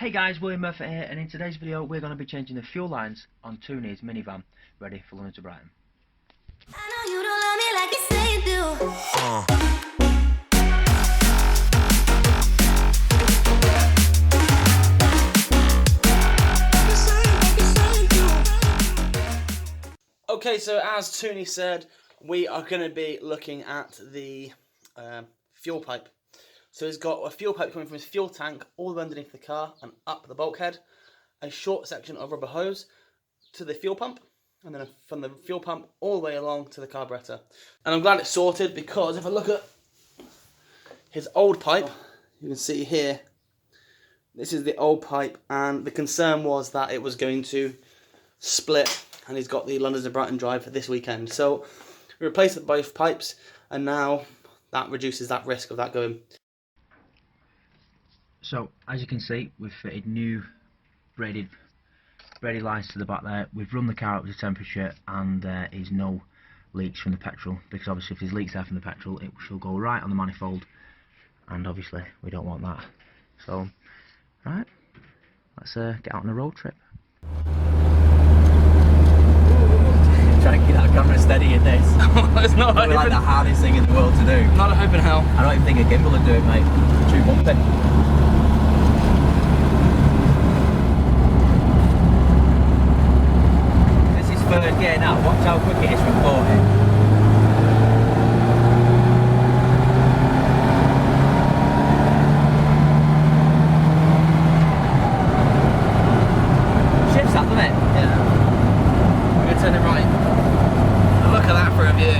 Hey guys, Murfitt here, and in today's video we're going to be changing the fuel lines on Toony's minivan, ready for London to Brighton. I know you don't love me like you say you do. Okay, so as Toony said, we are going to be looking at the fuel pipe. So he's got a fuel pipe coming from his fuel tank all the way underneath the car and up the bulkhead, a short section of rubber hose to the fuel pump, and then from the fuel pump all the way along to the carburetor. And I'm glad it's sorted, because if I look at his old pipe, you can see here, this is the old pipe, and the concern was that it was going to split, and he's got the London to Brighton drive for this weekend. So we replaced both pipes, and now that reduces that risk of that going. So as you can see, we've fitted new braided lines to the back there. We've run the car up to temperature, and there is no leaks from the petrol, because obviously if there's leaks there from the petrol, it shall go right on the manifold, and obviously we don't want that. So right, let's get out on a road trip. Trying to keep that camera steady in this. It's not like the hardest thing in the world to do. Not a hope in hell. I don't even think a gimbal would do it, mate. Too bumpy. This is third gear now. Watch how quick it is from 40. Shifts that, doesn't it? Yeah. We're going to turn it right. Look at that for a view.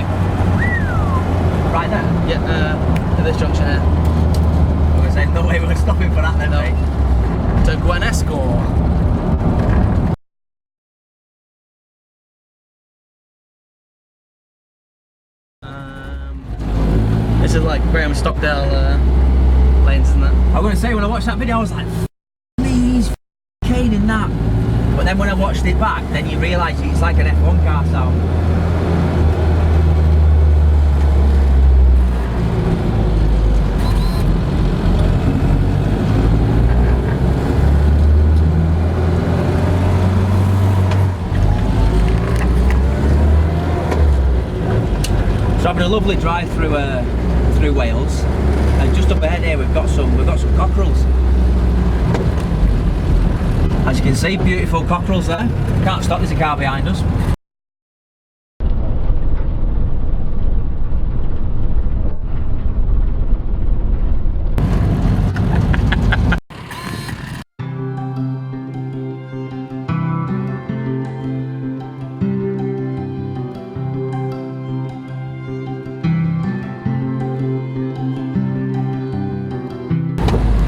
Right there? Yeah, at this junction here. I was going to say, no way we're stopping for that then, No. mate. To Gwenesco. This is like Graham Stockdale lanes, isn't it? I was going to say, when I watched that video, I was like, he's Kane in that. But then when I watched it back, then you realise it's like an F1 car sound. So having a lovely drive through Wales, and just up ahead here we've got some cockerels. As you can see, beautiful cockerels there. Can't stop, there's a car behind us.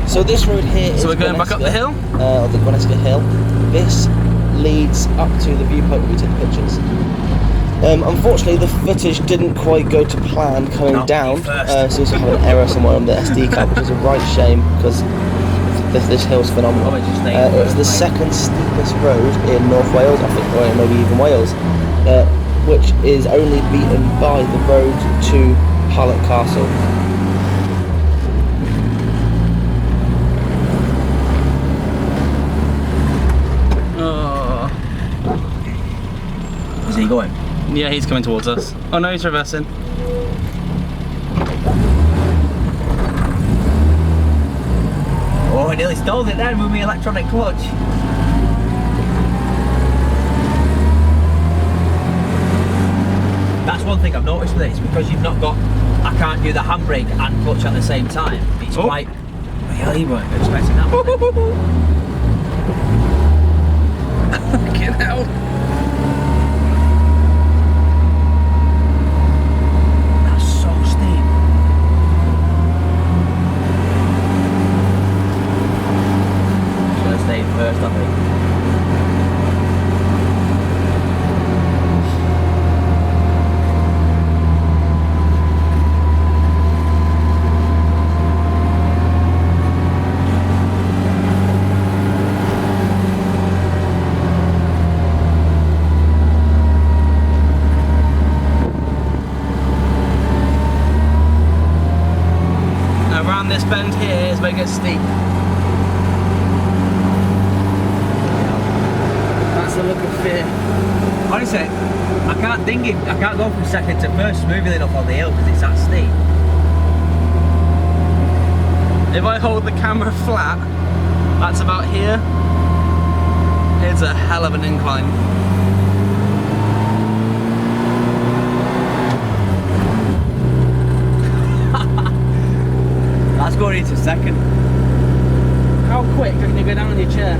So this road here is... So we're going back up the hill? Of the Gwenesco Hill. This leads up to the viewpoint where we took the pictures. Unfortunately, the footage didn't quite go to plan coming down. So we have an error somewhere on the SD card, which is a right shame, because this hill's phenomenal. It's the second steepest road in North Wales, I think, or maybe even Wales, which is only beaten by the road to Harlech Castle. Is he going? Yeah, he's coming towards us. Oh no, he's reversing. Oh, I nearly stole it there with my electronic clutch. That's one thing I've noticed with it, it's because you've not got, I can't do the handbrake and clutch at the same time. It's quite, well, you weren't expecting that, was it? Get out. First, I think. Around this bend here is where it gets steep. atmosphere. Honestly, I can't go from second to first smoothly enough on the hill because it's that steep. If I hold the camera flat, that's about here. It's a hell of an incline. That's going into second. How quick can you go down on your chair?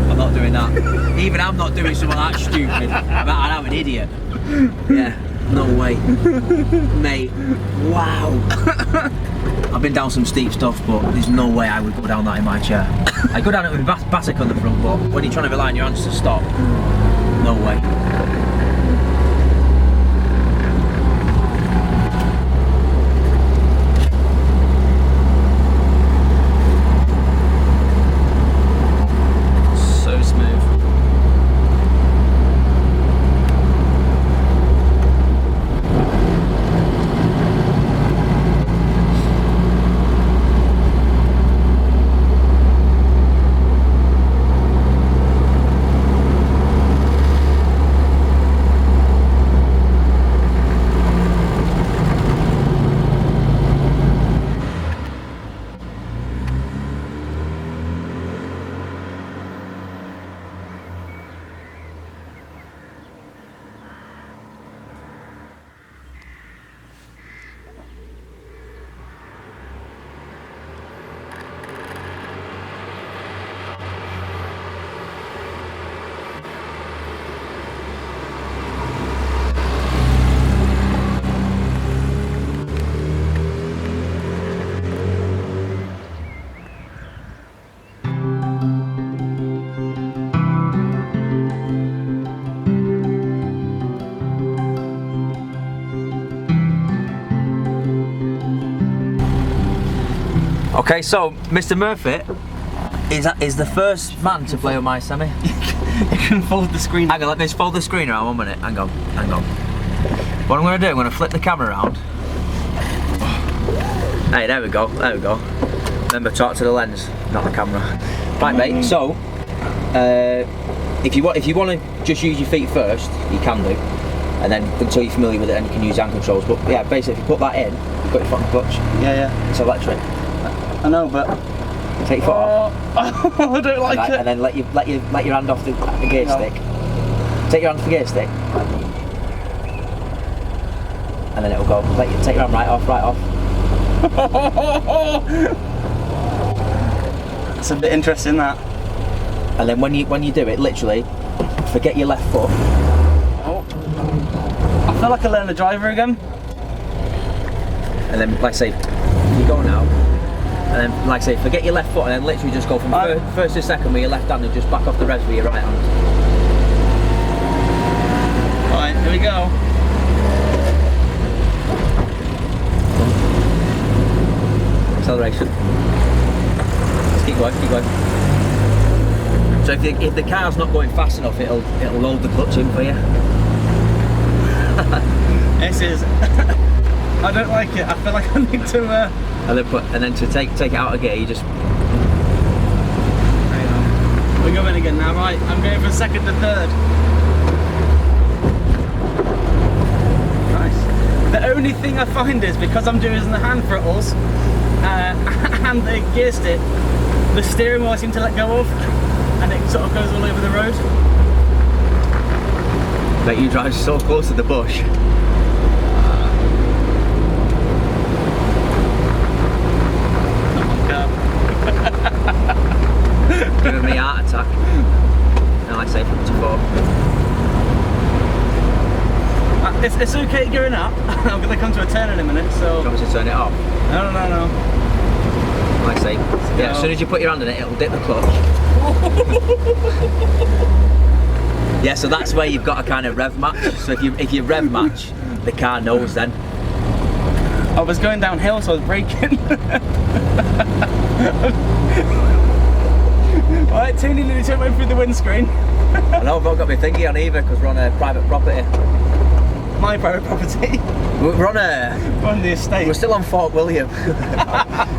I'm not doing that. Even I'm not doing something that stupid. I'm an idiot. Yeah, no way. Mate, wow. I've been down some steep stuff, but there's no way I would go down that in my chair. I go down it with Batic on the front, but when you're trying to rely on your hands to stop, no way. So smooth. Okay, so Mr. Murfitt is the first man to play on my semi. You can fold the screen. Hang on, let me just fold the screen around 1 minute. Hang on. What I'm going to do, I'm going to flip the camera around. Hey, there we go. Remember, talk to the lens, not the camera. Right, mate. So, if you want to just use your feet first, you can do, and then until you're familiar with it, and you can use hand controls. But yeah, basically, if you put that in, you've got your foot on the clutch. Yeah. It's electric. I know, but take your foot off. I don't like it. And then let your hand off the gear stick. Take your hand off the gear stick. And then it'll go. Take your hand right off. It's a bit interesting, that. And then when you do it, literally, forget your left foot. Oh. I feel like I learned the driver again. And then, like I say, you go now. And then, like I say, forget your left foot, and then literally just go from first to second with your left hand and just back off the res with your right hand. Alright, here we go. Acceleration. Just keep going. So if the car's not going fast enough, it'll load the clutch in for you. This is... I don't like it. I feel like I need to... And then to take it out of gear, you just... Hang on. We're going again now, right? I'm going from second to third. Nice. The only thing I find is, because I'm doing the hand throttles and the gear stick, the steering wheel I seem to let go of, and it sort of goes all over the road. But you drive so close to the bush. Giving me a heart attack. And like I say, from to 4. It's okay going up. I'm going to come to a turn in a minute, so... Do you want me to turn it off? No. Like I say, yeah, as soon as you put your hand in it, it'll dip the clutch. Yeah, so that's where you've got a kind of rev match. So if you rev match, the car knows then. I was going downhill, so I was braking. Alright, Toony nearly took me through the windscreen. I know I've not got my thingy on either because we're on a private property. My private property. We're on the estate. We're still on Fort William.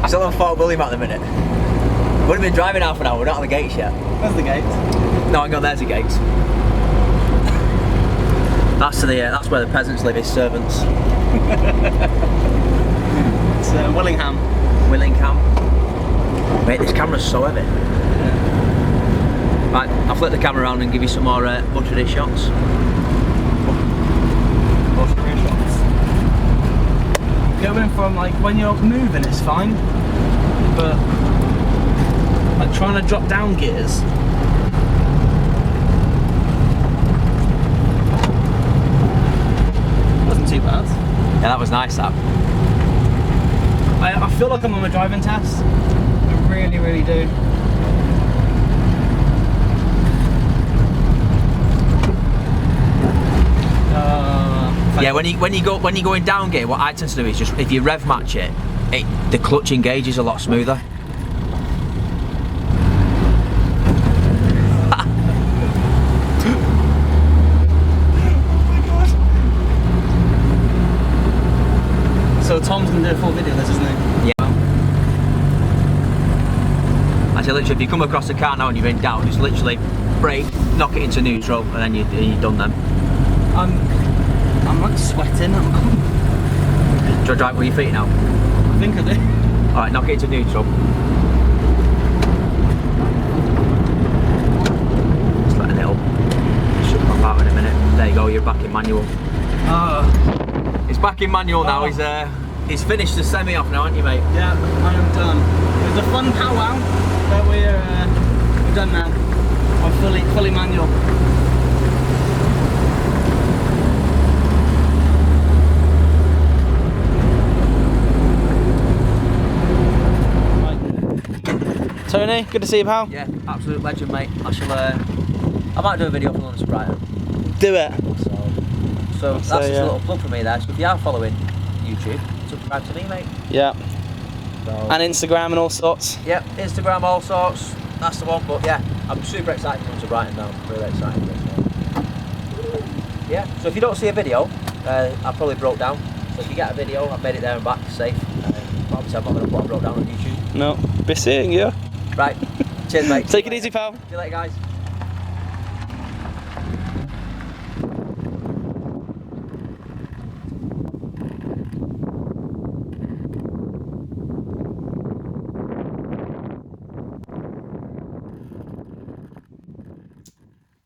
Still on Fort William at the minute. Would have been driving half an hour, we're not on the gates yet. There's the gate. No, hang on, there's the gates. That's where the peasants live, is servants. It's Willingham. Mate, this camera's so heavy. Right, I'll flip the camera around and give you some more buttery shots. Going from like when you're moving, it's fine, but like trying to drop down gears. Wasn't too bad. Yeah, that was nice. That. I feel like I'm on a driving test. I really, really do. Yeah, when you're going down gear, what I tend to do is just if you rev match it, the clutch engages a lot smoother. So Tom's gonna do a full video of this, isn't he? Yeah. I say literally, if you come across a car now and you're in down, just literally brake, knock it into neutral, and then you're done then. I'm like sweating. Do you want to drive with your feet now? I think I do. Alright, knock it into neutral. Just letting it up. Should pop out in a minute. There you go, you're back in manual. It's back in manual now. He's finished the semi off now, aren't you, mate? Yeah, I am done. It was a fun powwow, but we're done now. I'm fully manual. Tony, good to see you, pal. Yeah, absolute legend, mate. I might do a video for London to Brighton. Do it. So that's just a little plug for me there. So if you are following YouTube, subscribe to me, mate. Yeah. So, And Instagram and all sorts. Yep, Instagram, all sorts. That's the one. But yeah, I'm super excited to come to Brighton now. Really excited. Yeah. So if you don't see a video, I probably broke down. So if you get a video, I've made it there and back safe. Obviously, I'm not going to put a broke down on YouTube. No, be seeing you. Right. Cheers, mate. Take it easy, pal. See you later, guys.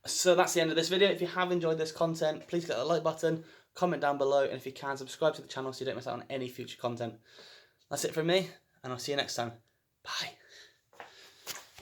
So that's the end of this video. If you have enjoyed this content, please click the like button, comment down below, and if you can, subscribe to the channel so you don't miss out on any future content. That's it from me, and I'll see you next time. Bye.